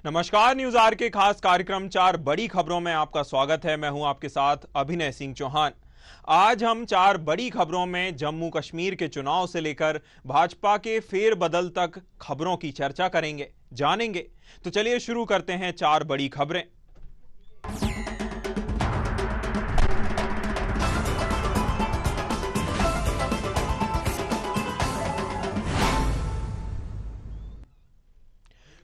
नमस्कार। News are के खास कार्यक्रम चार बड़ी खबरों में आपका स्वागत है। मैं हूं आपके साथ अभिनय सिंह चौहान। आज हम चार बड़ी खबरों में जम्मू कश्मीर के चुनाव से लेकर भाजपा के फेरबदल तक खबरों की चर्चा करेंगे, जानेंगे। तो चलिए शुरू करते हैं चार बड़ी खबरें।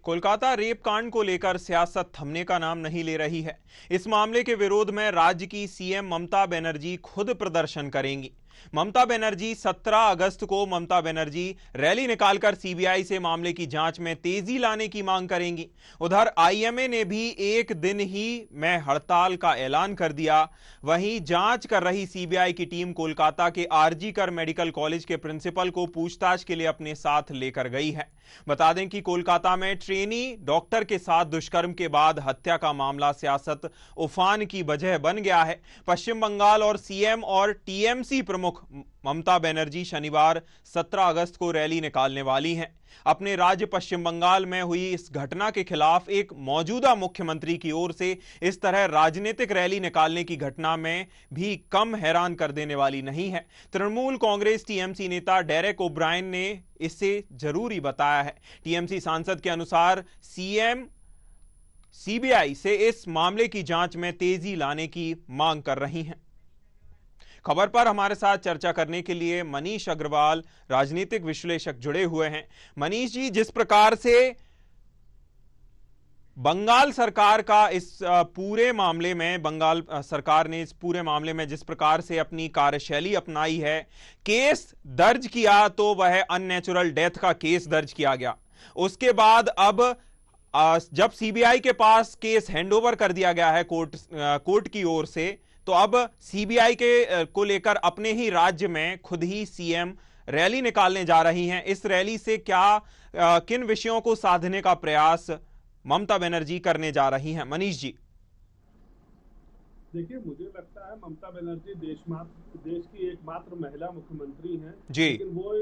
कोलकाता रेप कांड को लेकर सियासत थमने का नाम नहीं ले रही है। इस मामले के विरोध में राज्य की सीएम ममता बनर्जी खुद प्रदर्शन करेंगी। ममता बनर्जी 17 अगस्त को ममता बनर्जी रैली निकालकर सीबीआई से मामले की जांच में तेजी लाने की मांग करेंगी। उधर आईएमए ने भी एक दिन ही में हड़ताल का ऐलान कर दिया। वहीं जांच कर रही सीबीआई की टीम कोलकाता के आरजी कर मेडिकल कॉलेज के प्रिंसिपल को पूछताछ के लिए अपने साथ लेकर गई है। बता दें कि कोलकाता में ट्रेनी डॉक्टर के साथ दुष्कर्म के बाद हत्या का मामला सियासत उफान की वजह बन गया है। पश्चिम बंगाल और सीएम और टीएमसी प्रमुख ममता बनर्जी शनिवार 17 अगस्त को रैली निकालने वाली हैं। अपने राज्य पश्चिम बंगाल में हुई इस घटना के खिलाफ एक मौजूदा मुख्यमंत्री की ओर से इस तरह राजनीतिक रैली निकालने की घटना में भी कम हैरान कर देने वाली नहीं है। तृणमूल कांग्रेस टीएमसी नेता डेरेक ओब्रायन ने इसे जरूरी बताया है। टीएमसी सांसद के अनुसार सीएम सीबीआई से इस मामले की जांच में तेजी लाने की मांग कर रही हैं। खबर पर हमारे साथ चर्चा करने के लिए मनीष अग्रवाल, राजनीतिक विश्लेषक, जुड़े हुए हैं। मनीष जी, जिस प्रकार से बंगाल सरकार का इस पूरे मामले में बंगाल सरकार ने इस पूरे मामले में जिस प्रकार से अपनी कार्यशैली अपनाई है, केस दर्ज किया तो वह अननेचुरल डेथ का केस दर्ज किया गया। उसके बाद अब जब सीबीआई के पास केस हैंडओवर कर दिया गया है कोर्ट की ओर से, तो अब सीबीआई के को लेकर अपने ही राज्य में खुद ही सीएम रैली निकालने जा रही हैं। इस रैली से क्या किन विषयों को साधने का प्रयास ममता बनर्जी करने जा रही हैं? मनीष जी। देखिए, मुझे लगता है ममता बनर्जी देश की एकमात्र महिला मुख्यमंत्री हैं, जी लेकिन वो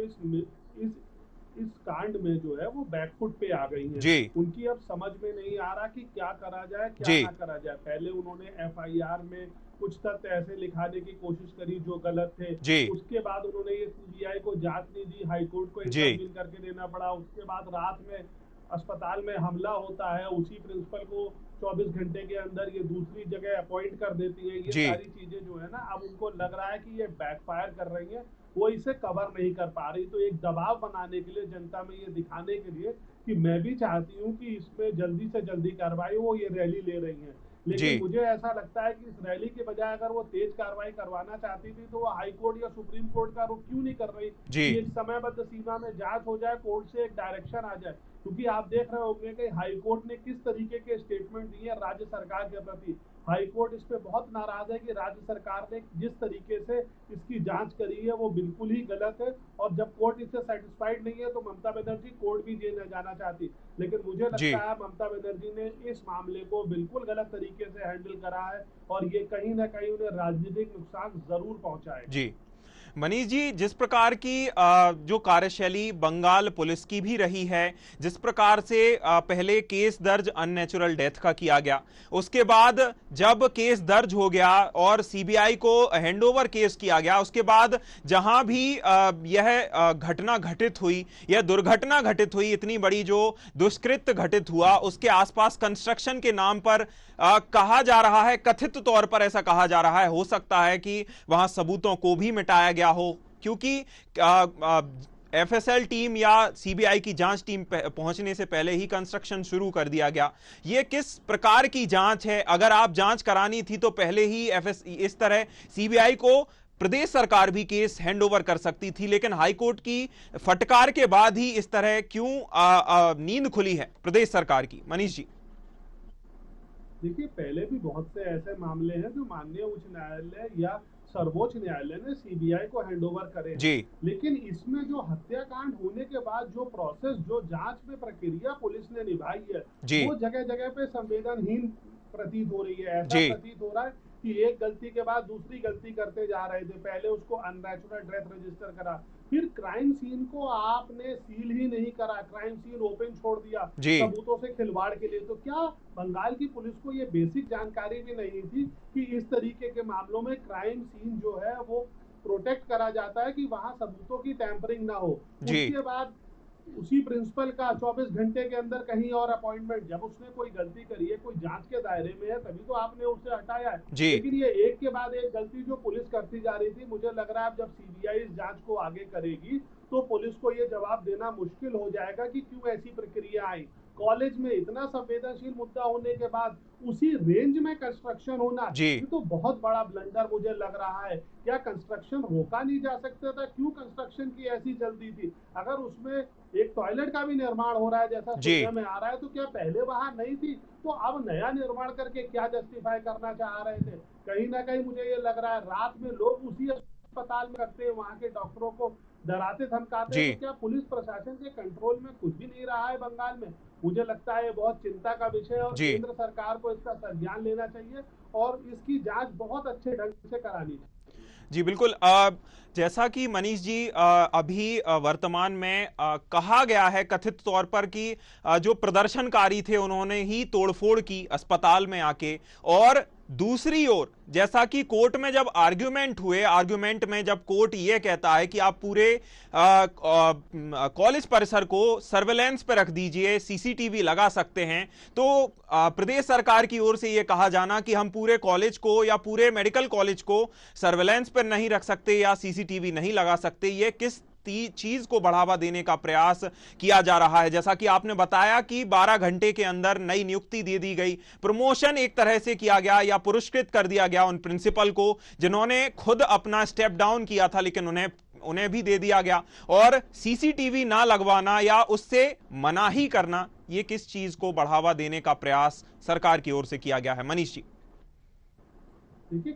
इस कांड में जो है वो बैकफुट पे आ गई हैं। जी उनकी अब समझ में नहीं आ रहा कि क्या करा जाए, क्या जी ना करा जाए। पहले उन्होंने एफआईआर में कुछ तथ्य ऐसे लिखाने की कोशिश करी जो गलत थे। जी उसके बाद उन्होंने ये सीबीआई को जांच नहीं दी, हाईकोर्ट को जी इंटरव्यू करके देना पड़ा। उसके बाद रात में अस्पताल में हमला होता है, उसी प्रिंसिपल को 24 घंटे के अंदर ये दूसरी जगह अपॉइंट कर देती है। ये जी सारी चीजें जो है ना, अब उनको लग रहा है कि ये बैकफायर कर रही है, वो इसे कवर नहीं कर पा रही। तो एक दबाव बनाने के लिए, जनता में ये दिखाने के लिए कि मैं भी चाहती हूँ कि इसमें जल्दी से जल्दी कार्रवाई हो, ये रैली ले रही है। जी लेकिन मुझे ऐसा लगता है कि इस रैली के बजाय अगर वो तेज कार्रवाई करवाना चाहती थी तो वो हाई कोर्ट या सुप्रीम कोर्ट का रुख क्यों नहीं कर रही जी कि एक समयबद्ध सीमा में जांच हो जाए, कोर्ट से एक डायरेक्शन आ जाए। क्योंकि आप देख रहे होंगे कि हाई कोर्ट ने किस तरीके के स्टेटमेंट दिए राज्य सरकार के प्रति। हाई कोर्ट इस पे बहुत नाराज है कि राज्य सरकार ने जिस तरीके से इसकी जांच करी है वो बिल्कुल ही गलत है, और जब कोर्ट इससे सेटिस्फाइड नहीं है तो ममता बनर्जी कोर्ट भी जेल जाना चाहती। लेकिन मुझे जी लगता है ममता बनर्जी ने इस मामले को बिल्कुल गलत तरीके से हैंडल करा है, और ये कहीं ना कहीं उन्हें राजनीतिक नुकसान जरूर पहुंचाएगा। जी मनीष जी, जिस प्रकार की जो कार्यशैली बंगाल पुलिस की भी रही है, जिस प्रकार से पहले केस दर्ज अननेचुरल डेथ का किया गया, उसके बाद जब केस दर्ज हो गया और सीबीआई को हैंडओवर केस किया गया, उसके बाद जहां भी यह घटना घटित हुई, यह दुर्घटना घटित हुई, इतनी बड़ी जो दुष्कृत्य घटित हुआ, उसके आसपास कंस्ट्रक्शन के नाम पर कहा जा रहा है, कथित तौर पर ऐसा कहा जा रहा है, हो सकता है कि वहां सबूतों को भी मिटाया गया हो, क्योंकि एफएसएल टीम या सीबीआई की जांच टीम पहुंचने से पहले ही कंस्ट्रक्शन शुरू कर दिया गया। यह किस प्रकार की जांच है? अगर आप जांच करानी थी तो पहले ही इस तरह सीबीआई को प्रदेश सरकार भी केस हैंडओवर कर सकती थी, लेकिन हाईकोर्ट की फटकार के बाद ही इस तरह क्यों नींद खुली है प्रदेश सरकार की? मनीष जी। देखिए, पहले भी बहुत से ऐसे मामले हैं जो माननीय उच्च न्यायालय या सर्वोच्च न्यायालय ने सीबीआई को हैंडओवर करे हैं। जी लेकिन इसमें जो हत्याकांड होने के बाद जो प्रोसेस, जो जांच में प्रक्रिया पुलिस ने निभाई है, जी वो जगह जगह पे संवेदनहीन प्रतीत हो रही है। ऐसा जी प्रतीत हो रहा है कि एक गलती के बाद दूसरी गलती करते जा रहे थे। पहले उसको अननेचुरल डेथ रजिस्टर करा, फिर क्राइम सीन को आपने सील ही नहीं करा, क्राइम सीन ओपन छोड़ दिया जी सबूतों से खिलवाड़ के लिए। तो क्या बंगाल की पुलिस को ये बेसिक जानकारी भी नहीं थी कि इस तरीके के मामलों में क्राइम सीन जो है वो प्रोटेक्ट करा जाता है कि वहां सबूतों की टैंपरिंग ना हो। जी उसके बाद उसी प्रिंसिपल का 24 घंटे के अंदर कहीं और अपॉइंटमेंट, जब उसने कोई गलती करी है, कोई जांच के दायरे में है, तभी तो आपने उसे हटाया है। जी लेकिन ये एक के बाद एक गलती जो पुलिस करती जा रही थी, मुझे लग रहा है जब सीबीआई इस जांच को आगे करेगी तो पुलिस को ये जवाब देना मुश्किल हो जाएगा कि क्यों ऐसी प्रक्रिया आई। कॉलेज में इतना संवेदनशील मुद्दा होने के बाद उसी रेंज में कंस्ट्रक्शन होना, जी ये तो बहुत बड़ा ब्लंडर मुझे लग रहा है। क्या कंस्ट्रक्शन रोका नहीं जा सकता था? क्यों कंस्ट्रक्शन की ऐसी जल्दी थी? अगर उसमें एक टॉयलेट का भी निर्माण हो रहा है जैसा जी सुनने में आ रहा है, तो क्या पहले वहां नहीं थी? तो अब नया निर्माण करके क्या जस्टिफाई करना चाह रहे थे? कहीं ना कहीं मुझे ये लग रहा है रात में लोग उसी अस्पताल में रखते हैं, वहां के डॉक्टरों को डराते धमकाते हैं। जी तो क्या पुलिस प्रशासन के कंट्रोल में कुछ भी नहीं रहा है बंगाल में? मुझे लगता है बहुत चिंता का विषय है और जी केंद्र सरकार को इसका संज्ञान लेना चाहिए और इसकी जांच बहुत अच्छे ढंग से करानी चाहिए। जी बिल्कुल। जैसा कि मनीष जी अभी वर्तमान में कहा गया है कथित तौर पर कि जो प्रदर्शनकारी थे उन्होंने ही तोड़फोड़ की अस्पताल में आके, और दूसरी ओर जैसा कि कोर्ट में जब आर्ग्यूमेंट हुए, आर्ग्यूमेंट में जब कोर्ट यह कहता है कि आप पूरे कॉलेज परिसर को सर्वेलेंस पर रख दीजिए, सीसीटीवी लगा सकते हैं, तो प्रदेश सरकार की ओर से यह कहा जाना कि हम पूरे कॉलेज को या पूरे मेडिकल कॉलेज को सर्वेलेंस पर नहीं रख सकते या सीसीटीवी नहीं लगा सकते, यह किस चीज को बढ़ावा देने का प्रयास किया जा रहा है? जैसा कि आपने बताया कि 12 घंटे के अंदर नई नियुक्ति दे दी गई, प्रमोशन एक तरह से किया गया या पुरस्कृत कर दिया गया उन प्रिंसिपल को जिन्होंने खुद अपना स्टेप डाउन किया था, लेकिन उन्हें भी दे दिया गया, और सीसीटीवी ना लगवाना या उससे मनाही करना, यह किस चीज को बढ़ावा देने का प्रयास सरकार की ओर से किया गया है? मनीष जी। देखिए,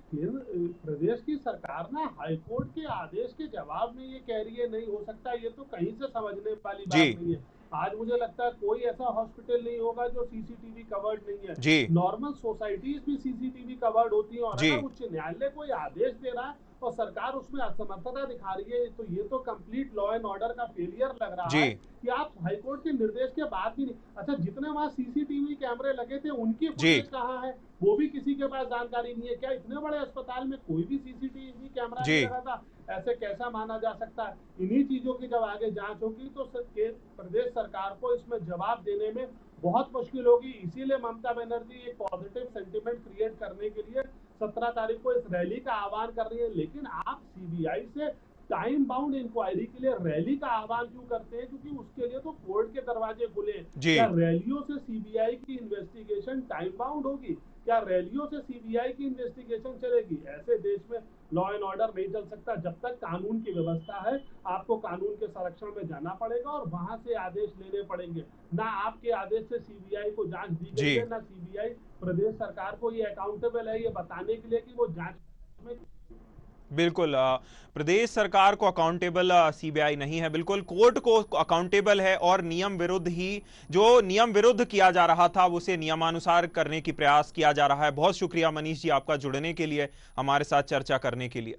प्रदेश की सरकार ना हाईकोर्ट के आदेश के जवाब में ये कह रही है नहीं हो सकता, ये तो कहीं से समझने वाली जी बात नहीं है। आज मुझे लगता है कोई ऐसा हॉस्पिटल नहीं होगा जो सीसीटीवी कवर्ड नहीं है। जी नॉर्मल सोसाइटीज भी सीसीटीवी कवर्ड होती हैं, और जी अगर उच्च न्यायालय कोई आदेश दे रहा है और सरकार उसमें असमर्थता दिखा रही है, तो ये तो कंप्लीट लॉ एंड ऑर्डर का फेलियर लग रहा जी है कि आप हाईकोर्ट के निर्देश के बाद भी नहीं। अच्छा, जितने वहां सीसीटीवी कैमरे लगे थे उनकी जी फुटेज कहाँ है? वो भी किसी के पास जानकारी नहीं है। क्या इतने बड़े अस्पताल में कोई भी सीसीटीवी कैमरा जी नहीं लगा था? ऐसे कैसा माना जा सकता है? इन्हीं चीजों की जब आगे जांच होगी तो प्रदेश सरकार को इसमें जवाब देने में बहुत मुश्किल होगी। इसीलिए ममता बनर्जी एक पॉजिटिव सेंटिमेंट क्रिएट करने के लिए 17 तारीख को इस रैली का आह्वान कर रही है। लेकिन आप सीबीआई से टाइम बाउंड इंक्वायरी के लिए रैली का आह्वान क्यों करते हैं? क्योंकि उसके लिए तो कोर्ट के दरवाजे खुले हैं। जी क्या रैलियों से सीबीआई की इन्वेस्टिगेशन टाइम बाउंड होगी? क्या रैलियों से सीबीआई की इन्वेस्टिगेशन चलेगी? ऐसे देश में लॉ एंड ऑर्डर नहीं चल सकता। जब तक कानून की व्यवस्था है, आपको कानून के संरक्षण में जाना पड़ेगा और वहां से आदेश लेने पड़ेंगे। ना आपके आदेश से सीबीआई को जांच दी गई जी है, ना सीबीआई प्रदेश सरकार को ये अकाउंटेबल है ये बताने के लिए कि वो जांच में। बिल्कुल। प्रदेश सरकार को अकाउंटेबल सीबीआई नहीं है, बिल्कुल कोर्ट को अकाउंटेबल है, और नियम विरुद्ध ही जो नियम विरुद्ध किया जा रहा था उसे नियमानुसार करने की प्रयास किया जा रहा है। बहुत शुक्रिया मनीष जी आपका जुड़ने के लिए, हमारे साथ चर्चा करने के लिए।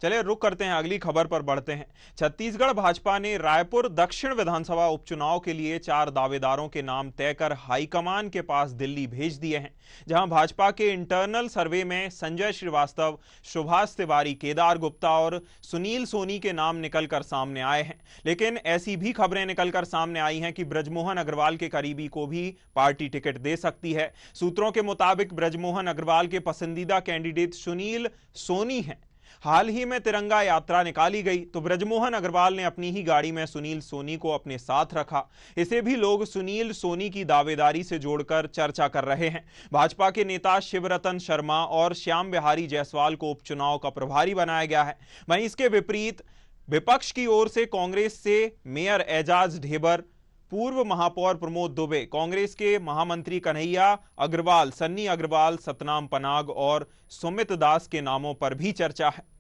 चलिए रुक करते हैं, अगली खबर पर बढ़ते हैं। छत्तीसगढ़ भाजपा ने रायपुर दक्षिण विधानसभा उपचुनाव के लिए 4 दावेदारों के नाम तय कर हाईकमान के पास दिल्ली भेज दिए हैं, जहां भाजपा के इंटरनल सर्वे में संजय श्रीवास्तव, सुभाष तिवारी, केदार गुप्ता और सुनील सोनी के नाम निकलकर सामने आए हैं। लेकिन ऐसी भी खबरें निकलकर सामने आई हैं कि बृजमोहन अग्रवाल के करीबी को भी पार्टी टिकट दे सकती है। सूत्रों के मुताबिक बृजमोहन अग्रवाल के पसंदीदा कैंडिडेट सुनील सोनी हैं। हाल ही में तिरंगा यात्रा निकाली गई तो बृजमोहन अग्रवाल ने अपनी ही गाड़ी में सुनील सोनी को अपने साथ रखा। इसे भी लोग सुनील सोनी की दावेदारी से जोड़कर चर्चा कर रहे हैं। भाजपा के नेता शिवरतन शर्मा और श्याम बिहारी जायसवाल को उपचुनाव का प्रभारी बनाया गया है। वहीं इसके विपरीत विपक्ष की ओर से कांग्रेस से मेयर एजाज ढेबर, पूर्व महापौर प्रमोद दुबे, कांग्रेस के महामंत्री कन्हैया अग्रवाल, सन्नी अग्रवाल, सतनाम पनाग और सुमित दास के नामों पर भी चर्चा है।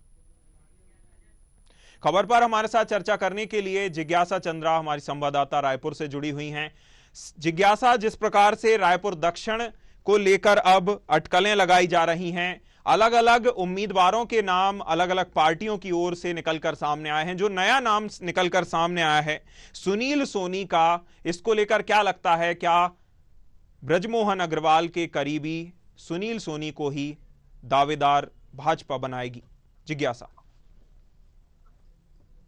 खबर पर हमारे साथ चर्चा करने के लिए जिज्ञासा चंद्रा हमारी संवाददाता रायपुर से जुड़ी हुई हैं। जिज्ञासा, जिस प्रकार से रायपुर दक्षिण को लेकर अब अटकलें लगाई जा रही हैं, अलग अलग उम्मीदवारों के नाम अलग अलग पार्टियों की ओर से निकलकर सामने आए हैं, जो नया नाम निकलकर सामने आया है सुनील सोनी का, इसको लेकर क्या लगता है, क्या ब्रजमोहन अग्रवाल के करीबी सुनील सोनी को ही दावेदार भाजपा बनाएगी? जिज्ञासा।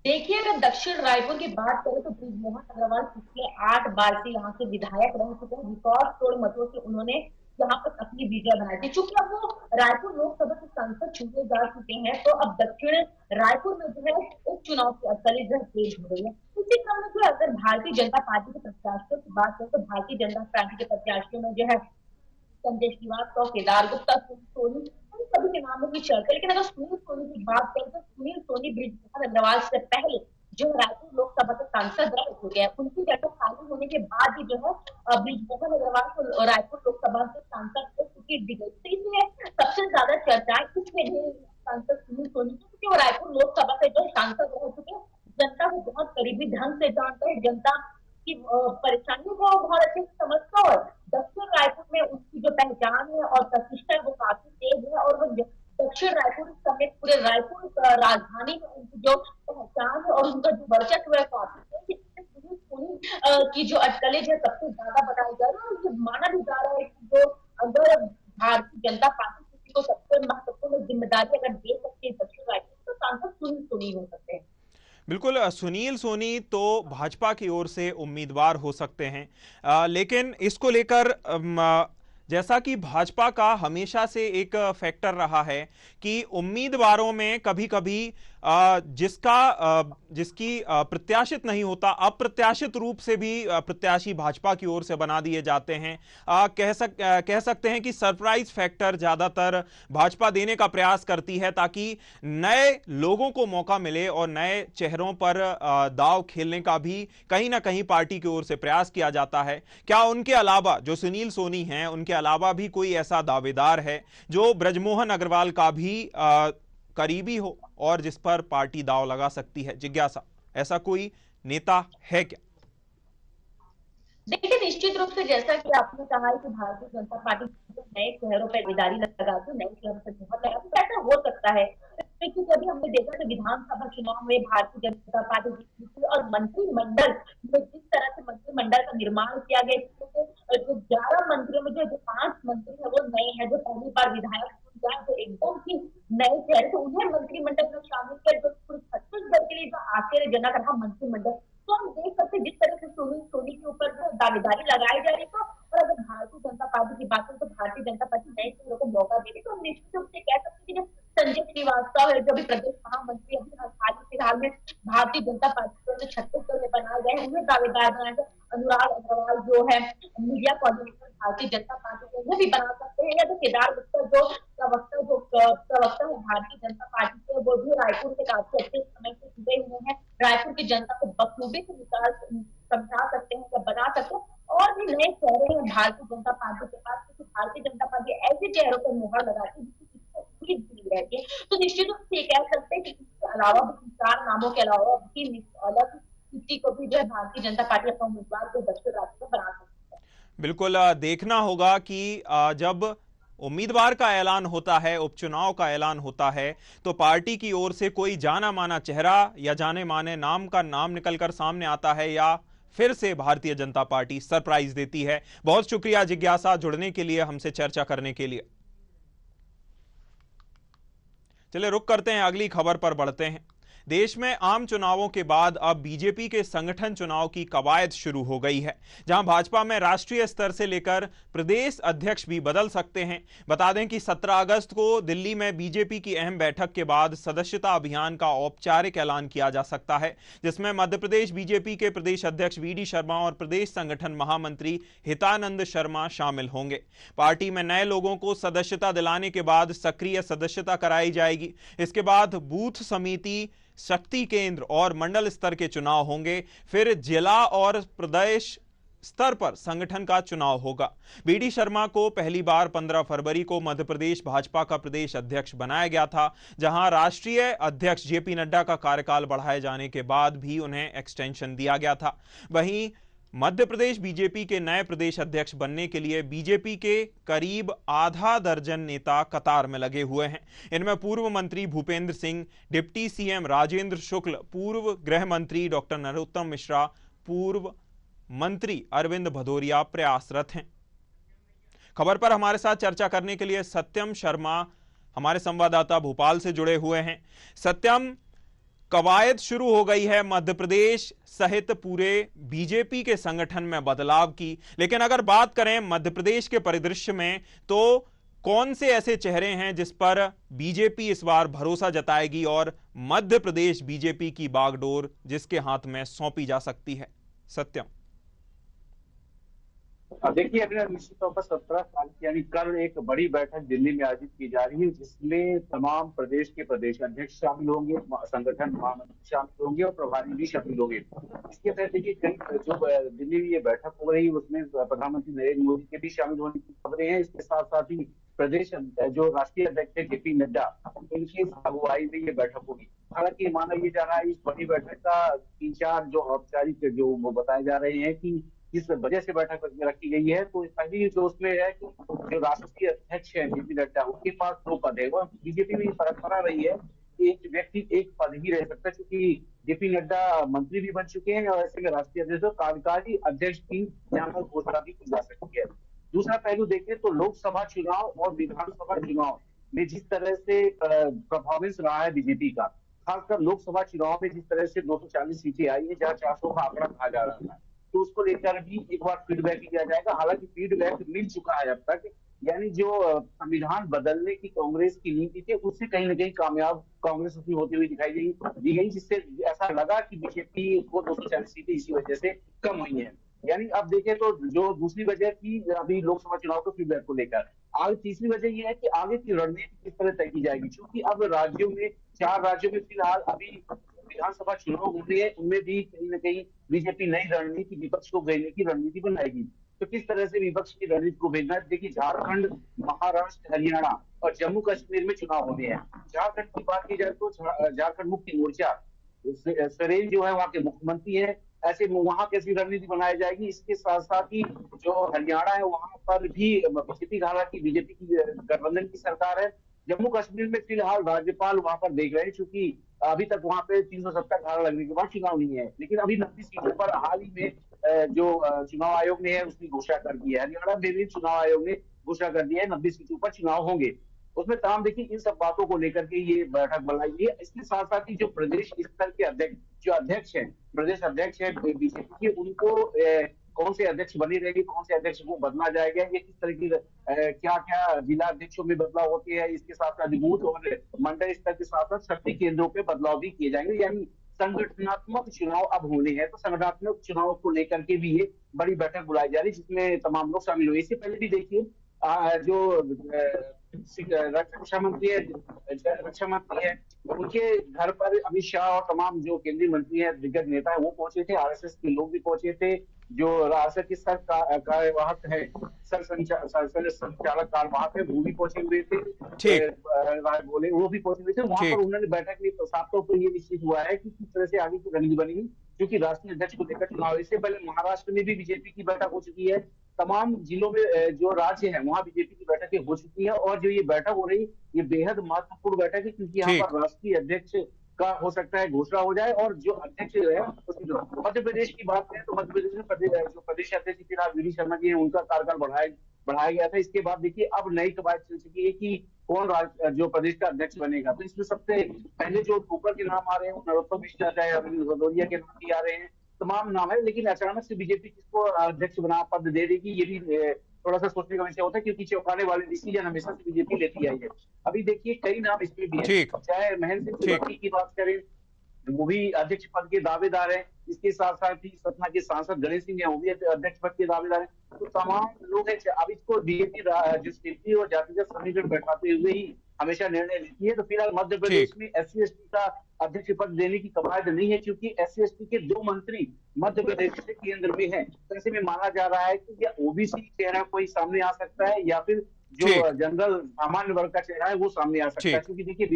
देखिए, अगर दक्षिण रायपुर की बात करें तो ब्रजमोहन अग्रवाल पिछले 8 बार से यहाँ के विधायक रह चुके हैं। रिकॉर्ड तोड़ मतों से उन्होंने यहाँ पर अपनी विजय बनाई थी। चूंकि अब वो रायपुर लोकसभा के सांसद चुने जा चुके हैं, तो अब दक्षिण रायपुर में जो है उपचुनाव की अटकलें जो है तेज हो गई है। इसी क्रम में जो अगर भारतीय जनता पार्टी के प्रत्याशियों की बात करें तो भारतीय जनता पार्टी के प्रत्याशियों में जो है संजय श्रीवास्तव, केदार गुप्ता, सोनी, इन सभी के नामों की चर्चा। लेकिन अगर सुनील सोनी की बात करें तो सुनील सोनी ब्रजमोहन अग्रवाल से पहले जो रायपुर लोकसभा के सांसद रह चुके हैं, उनकी जगह खाली होने के बाद ही जो है ब्रजमोहन अग्रवाल को रायपुर लोकसभा के सांसद को टिकट दी गई। तो इसलिए सबसे ज्यादा चर्चा इसमें सांसद सुनील सोनी की, क्योंकि वो रायपुर लोकसभा से जो सांसद रह चुके हैं, जनता को बहुत करीबी ढंग से जानते हैं, जनता की परेशानियों को बहुत अच्छे से समझता है। और दक्षिण रायपुर में उनकी जो पहचान है और प्रतिष्ठा है वो काफी तेज है, और वो दक्षिण रायपुर समेत पूरे रायपुर राजधानी में उनकी जो पहचान है और उनका जो वर्चस्व है काफी तेज। की जो अटकलें जो सबसे ज्यादा बताई जा रही है, और ये माना भी जा रहा है कि जो अगर भारतीय जनता पार्टी किसी को सबसे महत्वपूर्ण जिम्मेदारी अगर दे सकती है दक्षिण रायपुर, तो सांसद सुनील सोनी हो सकते हैं। बिल्कुल, सुनील सोनी तो भाजपा की ओर से उम्मीदवार हो सकते हैं, लेकिन इसको लेकर जैसा कि भाजपा का हमेशा से एक फैक्टर रहा है कि उम्मीदवारों में कभी कभी जिसकी प्रत्याशित नहीं होता, अप्रत्याशित रूप से भी प्रत्याशी भाजपा की ओर से बना दिए जाते हैं। कह सकते हैं कि सरप्राइज फैक्टर ज्यादातर भाजपा देने का प्रयास करती है, ताकि नए लोगों को मौका मिले और नए चेहरों पर दांव खेलने का भी कहीं ना कहीं पार्टी की ओर से प्रयास किया जाता है। क्या उनके अलावा, जो सुनील सोनी हैं, उनके अलावा भी कोई ऐसा दावेदार है जो ब्रजमोहन अग्रवाल का भी करीबी हो और जिस पर पार्टी दांव लगा सकती है? जिज्ञासा, ऐसा कोई नेता है क्या? देखिए, निश्चित रूप से जैसा कि आपने कहा है कि भारतीय जनता पार्टी नए चेहरों पर जिम्मेदारी लगाती है, नए चेहरों पर मोहर लगाती है, ऐसा हो सकता है। क्योंकि अभी हमने देखा कि विधानसभा चुनाव में भारतीय जनता पार्टी जीती और मंत्रिमंडल में जिस तरह से मंत्रिमंडल का निर्माण किया गया, जो 11 मंत्रियों में जो 5 मंत्री है वो नए हैं, जो पहली बार विधायक जो एकदम ही नए चेहरे, तो उन्हें मंत्रिमंडल में शामिल किया, जो पूरे छत्तीसगढ़ के लिए जो आश्चर्यजनक रहा मंत्रिमंडल। तो हम देख सकते हैं जिस तरह से सुनील सोनी के ऊपर जो दावेदारी लगाई जा रही है, और अगर भारतीय जनता पार्टी की बात करें तो भारतीय जनता पार्टी नए चेहरों को मौका दे रही, तो हम निश्चित रूप से कह सकते हैं कि संजय श्रीवास्तव है, जो भी प्रदेश महामंत्री अभी हाल फिलहाल में भारतीय जनता पार्टी को छत्तीसगढ़ में बनाए गए हैं, उन्हें दावेदार बनाया गया। अनुराग अग्रवाल जो है media coordinator Bharatiya Janata party को, उन्हें भी बना सकते हैं, या तो केदार गुप्ता जो प्रवक्ता है भारतीय जनता पार्टी के, वो भी रायपुर से काफी अच्छे समय से जुड़े हुए हैं, रायपुर की जनता को बखूबी से विकास समझा सकते हैं या बना सकते हैं। और भी नए चेहरे हैं भारतीय जनता पार्टी के पास, क्योंकि भारतीय जनता पार्टी ऐसे चेहरों पर मुहर लगाती है जिसकी रहती है। तो निश्चित रूप से कह सकते हैं कि इसके अलावा 4 नामों के अलावा भी अलग किसी को भी जो है भारतीय जनता पार्टी अपना उम्मीदवार को दक्षिण राज्य में बना सकती है। बिल्कुल, देखना होगा कि जब उम्मीदवार का ऐलान होता है, उपचुनाव का ऐलान होता है, तो पार्टी की ओर से कोई जाना माना चेहरा या जाने माने नाम का नाम निकलकर सामने आता है, या फिर से भारतीय जनता पार्टी सरप्राइज देती है। बहुत शुक्रिया जिज्ञासा, जुड़ने के लिए, हमसे चर्चा करने के लिए। चलिए रुक करते हैं, अगली खबर पर बढ़ते हैं। देश में आम चुनावों के बाद अब बीजेपी के संगठन चुनाव की कवायद शुरू हो गई है, जहां भाजपा में राष्ट्रीय स्तर से लेकर प्रदेश अध्यक्ष भी बदल सकते हैं। बता दें कि 17 अगस्त को दिल्ली में बीजेपी की अहम बैठक के बाद सदस्यता अभियान का औपचारिक ऐलान किया जा सकता है, जिसमें मध्य प्रदेश बीजेपी के प्रदेश अध्यक्ष वी.डी. शर्मा और प्रदेश संगठन महामंत्री हितानंद शर्मा शामिल होंगे। पार्टी में नए लोगों को सदस्यता दिलाने के बाद सक्रिय सदस्यता कराई जाएगी। इसके बाद बूथ समिति, शक्ति केंद्र और मंडल स्तर के चुनाव होंगे। फिर जिला और प्रदेश स्तर पर संगठन का चुनाव होगा। वी.डी. शर्मा को पहली बार 15 फरवरी को मध्य प्रदेश भाजपा का प्रदेश अध्यक्ष बनाया गया था, जहां राष्ट्रीय अध्यक्ष जेपी नड्डा का कार्यकाल बढ़ाए जाने के बाद भी उन्हें एक्सटेंशन दिया गया था। वहीं मध्य प्रदेश बीजेपी के नए प्रदेश अध्यक्ष बनने के लिए बीजेपी के करीब आधा दर्जन नेता कतार में लगे हुए हैं। इनमें पूर्व मंत्री भूपेंद्र सिंह, डिप्टी सीएम राजेंद्र शुक्ल, पूर्व गृह मंत्री डॉक्टर नरोत्तम मिश्रा, पूर्व मंत्री अरविंद भदौरिया प्रयासरत हैं। खबर पर हमारे साथ चर्चा करने के लिए सत्यम शर्मा हमारे संवाददाता भोपाल से जुड़े हुए हैं। सत्यम, कवायद शुरू हो गई है मध्य प्रदेश सहित पूरे बीजेपी के संगठन में बदलाव की, लेकिन अगर बात करें मध्य प्रदेश के परिदृश्य में तो कौन से ऐसे चेहरे हैं जिस पर बीजेपी इस बार भरोसा जताएगी और मध्य प्रदेश बीजेपी की बागडोर जिसके हाथ में सौंपी जा सकती है? सत्यम। देखिए, अभी निश्चित तौर पर 17 तारीख यानी कल एक बड़ी बैठक दिल्ली में आयोजित की जा रही है, जिसमें तमाम प्रदेश के प्रदेश अध्यक्ष शामिल होंगे, संगठन महामंत्री शामिल होंगे और प्रभारी भी शामिल होंगे। इसके तहत देखिए कई जो दिल्ली में ये बैठक हो रही है उसमें प्रधानमंत्री नरेंद्र मोदी के भी शामिल होने की खबरें हैं। इसके साथ साथ ही प्रदेश जो राष्ट्रीय अध्यक्ष है जेपी नड्डा, इनकी अगुवाई में ये बैठक होगी। हालांकि माना ये जा रहा है इस बड़ी बैठक का 3-4 जो औपचारिक जो वो बताए जा रहे हैं कि इस वजह से बैठक में रखी गई है। तो पहली जो उसमें है कि जो राष्ट्रीय अध्यक्ष है जेपी नड्डा, उनके पास 2 पद है। वो बीजेपी में परंपरा रही है कि एक व्यक्ति एक पद ही रह सकता है, क्योंकि जेपी नड्डा मंत्री भी बन चुके हैं और ऐसे में राष्ट्रीय अध्यक्ष कार्यकारी अध्यक्ष की यहाँ पर घोषणा भी की जा सकती है। दूसरा पहलू देखें तो लोकसभा चुनाव और विधानसभा चुनाव में जिस तरह से परफॉर्मेंस रहा है बीजेपी का, खासकर लोकसभा चुनाव में जिस तरह से 240 सीटें आई है जहाँ 400 का आंकड़ा कहा जा रहा है, तो उसको लेकर भी एक बार फीडबैक लिया जाएगा। हालांकि फीडबैक मिल चुका है अब तक, यानी जो संविधान बदलने की कांग्रेस की नीति थी उससे कहीं ना कहीं कामयाब कांग्रेस उसमें होती हुई दिखाई दी गई, जिससे ऐसा लगा कि बीजेपी को 240 सीटें इसी वजह से कम हुई है। यानी अब देखें तो जो दूसरी वजह थी अभी लोकसभा चुनाव के फीडबैक को लेकर, आगे तीसरी वजह यह है कि आगे की रणनीति किस तरह तय की जाएगी, क्योंकि अब राज्यों में 4 राज्यों में फिलहाल अभी विधानसभा चुनाव हो रही है, उनमें भी कहीं ना कहीं बीजेपी नई रणनीति विपक्ष को भेजने की रणनीति बनाएगी। तो किस तरह से विपक्ष की रणनीति को भेजना है? देखिए, झारखंड, महाराष्ट्र, हरियाणा और जम्मू कश्मीर में चुनाव होने हैं। झारखंड की बात की जाए तो झारखंड मुक्ति मोर्चा सोरेन जो है वहाँ के मुख्यमंत्री है, ऐसे में वहां कैसी रणनीति बनाई जाएगी। इसके साथ साथ ही जो हरियाणा है वहां पर भी बीजेपी, हालांकि बीजेपी की गठबंधन की सरकार है। जम्मू कश्मीर में फिलहाल राज्यपाल वहां पर देख रहे हैं, क्योंकि अभी तक वहां पे 370 धारा लगने के बाद चुनाव नहीं है, लेकिन अभी 29 सीटों पर हाल ही में जो चुनाव आयोग ने है उसकी घोषणा कर दी है। हरियाणा में भी चुनाव आयोग ने घोषणा कर दी है 90 सीटों पर चुनाव होंगे। उसमें तमाम देखिए इन सब बातों को लेकर के ये बैठक बुलाई गई है। इसके साथ साथ ही जो प्रदेश स्तर के अध्यक्ष जो अध्यक्ष हैं, प्रदेश अध्यक्ष है बीजेपी के, उनको कौन से अध्यक्ष बने रहेंगे, कौन से अध्यक्ष को बदला जाएगा, ये किस तरह की क्या क्या जिला अध्यक्षों में बदलाव होते हैं, इसके साथ साथ बूथ और मंडल स्तर के साथ साथ शक्ति केंद्रों पे बदलाव भी किए जाएंगे। यानी संगठनात्मक चुनाव अब होने हैं, तो संगठनात्मक चुनाव को लेकर के भी ये बड़ी बैठक बुलाई जा रही है, जिसमें तमाम लोग शामिल हुए। इससे पहले भी देखिए जो रक्षा मंत्री है उनके घर पर अमित शाह और तमाम जो केंद्रीय मंत्री हैं, दिग्गज नेता है, वो पहुंचे थे। आरएसएस के लोग भी पहुंचे थे। जो राजद के सर कार्यवाहक है, सर संचालक कार्यवाहक है, वो भी पहुंचे हुए थे। बोले वो भी पहुंचे हुए थे वहां पर। उन्होंने बैठक में साफ तौर पर ये निश्चित हुआ है कि किस तरह से आगे की रणनीति बनेगी, क्योंकि राष्ट्रीय अध्यक्ष को लेकर चुनाव। इससे पहले महाराष्ट्र में भी बीजेपी की बैठक हो चुकी है। तमाम जिलों में जो राज्य है वहां बीजेपी की बैठकें हो चुकी है, और जो ये बैठक हो रही ये बेहद महत्वपूर्ण बैठक है, क्योंकि यहाँ पर राष्ट्रीय अध्यक्ष का हो सकता है घोषणा हो जाए। और जो अध्यक्ष है मध्य प्रदेश की बात करें तो मध्य प्रदेश में जो प्रदेश अध्यक्ष फिलहाल वी डी शर्मा जी है, उनका कार्यकाल बढ़ाया गया था। इसके बाद देखिए अब नई कवायद चल चुकी है कि कौन जो प्रदेश का अध्यक्ष बनेगा। तो इसमें सबसे पहले जो ऊपर के नाम आ रहे हैं नरोत्तम मिश्रा चाहे अरविंद भदौरिया के नाम भी आ रहे हैं, तमाम नाम है। लेकिन अचानक से बीजेपी किसको अध्यक्ष बना पद दे देगी, ये भी थोड़ा सा सोचने का विषय होता है, क्योंकि चौंकाने वाले डिसीजन हमेशा से बीजेपी लेती आई है। अभी देखिए कई नाम इसमें भी है, चाहे महेंद्र सिंह सोलंकी की बात करें, वो भी अध्यक्ष पद के दावेदार है। इसके साथ साथ ही सतना के सांसद गणेश सिंह है, वो भी अध्यक्ष पद के दावेदार है। तो तमाम लोग हैं। अब इसको बीजेपी जो क्षेत्रीय और जातिगत समीकरण बैठाते हुए ही हमेशा निर्णय लेती है। तो फिलहाल मध्य प्रदेश में SC/ST का अध्यक्ष पद देने की कवायद नहीं है, क्योंकि SC/ST के 2 मंत्री मध्य प्रदेश के केंद्र में हैं। तो ऐसे में माना जा रहा है कि या ओबीसी चेहरा कोई सामने आ सकता है, या फिर जो जनरल सामान्य वर्ग का चेहरा है वो सामने आ सकता है। क्योंकि देखिए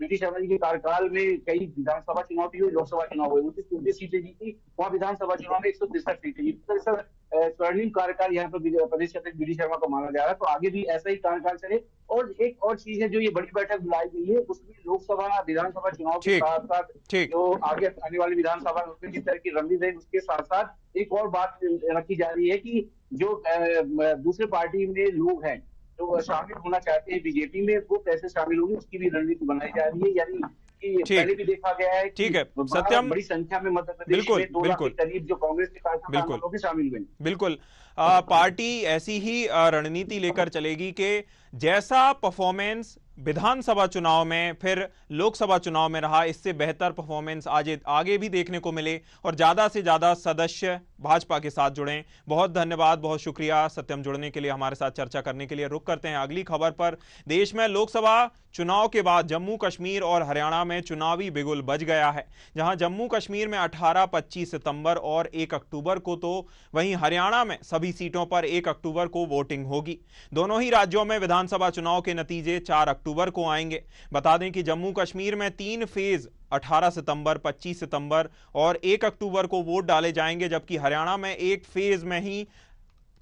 ब्रिटिश साम्राज्य के कार्यकाल में कई विधानसभा चुनाव भी हुए, लोकसभा चुनाव हुए, 29 सीटें जीती, वहाँ विधानसभा चुनाव में 163 सीटें जीती। तो स्वर्णिम कार्यकाल यहाँ पर प्रदेश अध्यक्ष बी डी शर्मा का माना जा रहा है, तो आगे भी ऐसा ही कार्यकाल चले। और एक और चीज है, जो ये बड़ी बैठक बुलाई गई है, उसमें लोकसभा विधानसभा चुनाव के साथ साथ जो आगे आने वाली विधानसभा उसमें जिस तरह की रणनीति है, उसके साथ साथ एक और बात रखी जा रही है कि जो दूसरे पार्टी में लोग हैं जो शामिल होना चाहते हैं बीजेपी में, वो कैसे शामिल होंगे, उसकी भी रणनीति बनाई जा रही है। यानी कि पहले भी देखा गया है कि सत्यम बड़ी संख्या में मध्य प्रदेश में 2 लाख के करीब जो कांग्रेस के कार्यकर्ता शामिल हुए। बिल्कुल, पार्टी ऐसी ही रणनीति लेकर चलेगी कि जैसा परफॉर्मेंस विधानसभा चुनाव में फिर लोकसभा चुनाव में रहा, इससे बेहतर परफॉर्मेंस आगे भी देखने को मिले और ज्यादा से ज्यादा सदस्य भाजपा के साथ जुड़ें। बहुत धन्यवाद, बहुत शुक्रिया सत्यम जुड़ने के लिए, हमारे साथ चर्चा करने के लिए। रुक करते हैं अगली खबर पर। देश में लोकसभा चुनाव के बाद जम्मू कश्मीर और हरियाणा में चुनावी बिगुल बज गया है। जहां जम्मू कश्मीर में 18, 25 सितंबर और 1 अक्टूबर को, तो वहीं हरियाणा में सभी सीटों पर 1 अक्टूबर को वोटिंग होगी। दोनों ही राज्यों में विधानसभा चुनाव के नतीजे 4 अक्टूबर को आएंगे। बता दें कि जम्मू कश्मीर में 3 फेज 18 सितंबर, 25 सितंबर और 1 अक्टूबर को वोट डाले जाएंगे, जबकि हरियाणा में एक फेज में ही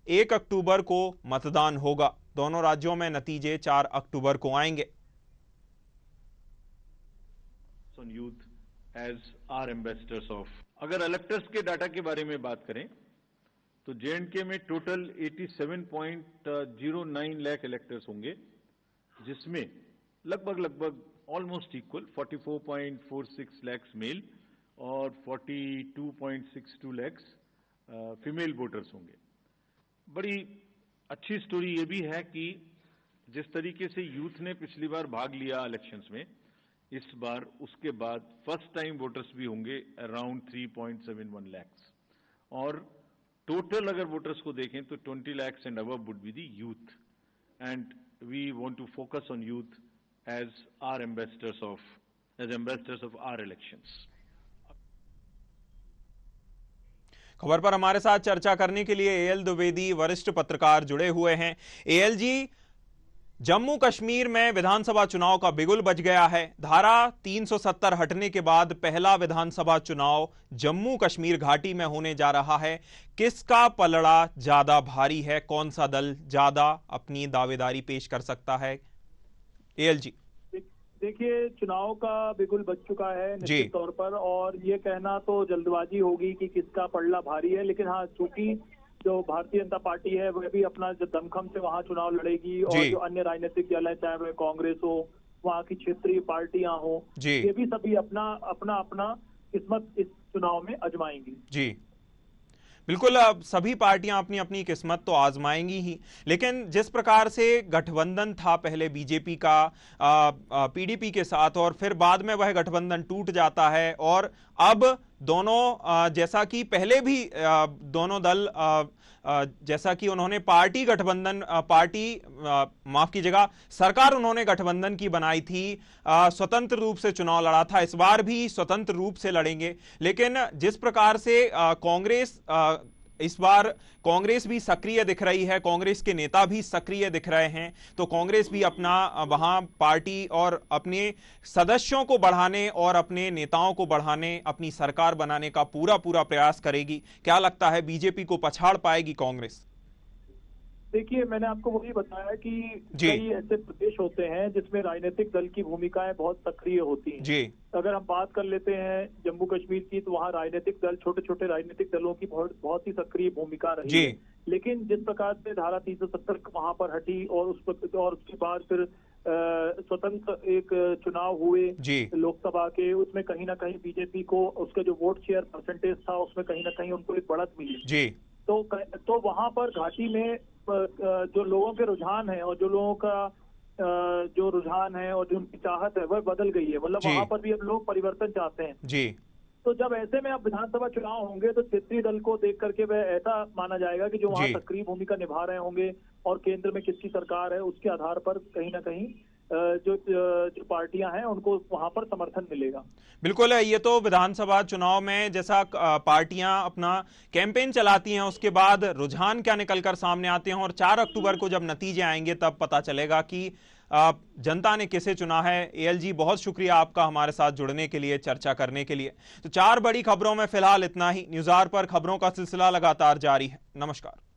1 अक्टूबर को मतदान होगा। दोनों राज्यों में नतीजे 4 अक्टूबर को आएंगे। Youth as our ambassadors of, अगर इलेक्टर्स के डाटा के बारे में बात करें तो J&K में टोटल 87.09 लाख इलेक्टर्स होंगे, जिसमें लगभग ऑलमोस्ट इक्वल 44.46 लाख मेल और 42.62 लाख फीमेल वोटर्स होंगे। बड़ी अच्छी स्टोरी ये भी है कि जिस तरीके से यूथ ने पिछली बार भाग लिया इलेक्शंस में, इस बार उसके बाद फर्स्ट टाइम वोटर्स भी होंगे अराउंड 3.71 लाख, और टोटल अगर वोटर्स को देखें तो 20 lakh and above would be the youth, and we want to focus on youth as ambassadors of our elections. खबर पर हमारे साथ चर्चा करने के लिए एएल द्विवेदी वरिष्ठ पत्रकार जुड़े हुए हैं। एएल जी, जम्मू कश्मीर में विधानसभा चुनाव का बिगुल बज गया है। धारा 370 हटने के बाद पहला विधानसभा चुनाव जम्मू कश्मीर घाटी में होने जा रहा है। किसका पलड़ा ज्यादा भारी है? कौन सा दल ज्यादा अपनी दावेदारी पेश कर सकता है? एएल जी, देखिए, चुनाव का बिगुल बज चुका है निश्चित तौर पर, और ये कहना तो जल्दबाजी होगी कि किसका पलड़ा भारी है। लेकिन हाँ, चूंकि जो भारतीय जनता पार्टी है वह भी अपना जो दमखम से वहां चुनाव लड़ेगी, और जो अन्य राजनीतिक दल है, चाहे वह कांग्रेस हो, वहां की क्षेत्रीय पार्टियां हो, ये भी सभी अपना किस्मत इस चुनाव में आजमाएंगी। जी बिल्कुल, अब सभी पार्टियां अपनी अपनी किस्मत तो आजमाएंगी ही, लेकिन जिस प्रकार से गठबंधन था पहले बीजेपी का पीडीपी के साथ, और फिर बाद में वह गठबंधन टूट जाता है, और अब दोनों जैसा कि पहले भी दोनों दल जैसा कि उन्होंने सरकार उन्होंने गठबंधन की बनाई थी, स्वतंत्र रूप से चुनाव लड़ा था, इस बार भी स्वतंत्र रूप से लड़ेंगे। लेकिन जिस प्रकार से इस बार कांग्रेस भी सक्रिय दिख रही है, कांग्रेस के नेता भी सक्रिय दिख रहे हैं, तो कांग्रेस भी अपना वहां पार्टी और अपने सदस्यों को बढ़ाने और अपने नेताओं को बढ़ाने, अपनी सरकार बनाने का पूरा प्रयास करेगी। क्या लगता है, बीजेपी को पछाड़ पाएगी कांग्रेस? देखिए, मैंने आपको वही बताया कि कई ऐसे प्रदेश होते हैं जिसमें राजनीतिक दल की भूमिकाएं बहुत सक्रिय होती हैं। जी। अगर हम बात कर लेते हैं जम्मू कश्मीर की, तो वहाँ राजनीतिक दल, छोटे छोटे राजनीतिक दलों की बहुत ही सक्रिय भूमिका रही है। लेकिन जिस प्रकार से धारा 370 वहां पर हटी और उसके बाद फिर स्वतंत्र एक चुनाव हुए लोकसभा के, उसमें कहीं ना कहीं बीजेपी को उसका जो वोट शेयर परसेंटेज था उसमें कहीं ना कहीं उनको एक बढ़त मिली। तो वहां पर घाटी में जो लोगों के रुझान है और जो लोगों का जो रुझान है और जो उनकी चाहत है वह बदल गई है। मतलब वहां पर भी अब लोग परिवर्तन चाहते हैं। जी। तो जब ऐसे में अब विधानसभा चुनाव होंगे तो क्षेत्रीय दल को देख करके वह ऐसा माना जाएगा कि जो वहाँ सक्रिय भूमिका निभा रहे होंगे और केंद्र में किसकी सरकार है, उसके आधार पर कहीं ना कहीं जो पार्टियां हैं उनको वहां पर समर्थन मिलेगा। बिल्कुल, ये तो विधानसभा चुनाव में जैसा पार्टियां अपना कैंपेन चलाती हैं, उसके बाद रुझान क्या निकलकर सामने आते हैं, और 4 अक्टूबर को जब नतीजे आएंगे तब पता चलेगा कि जनता ने किसे चुना है। एएलजी बहुत शुक्रिया आपका हमारे साथ जुड़ने के लिए, चर्चा करने के लिए। तो 4 बड़ी खबरों में फिलहाल इतना ही। न्यूज़ आवर पर खबरों का सिलसिला लगातार जारी है। नमस्कार।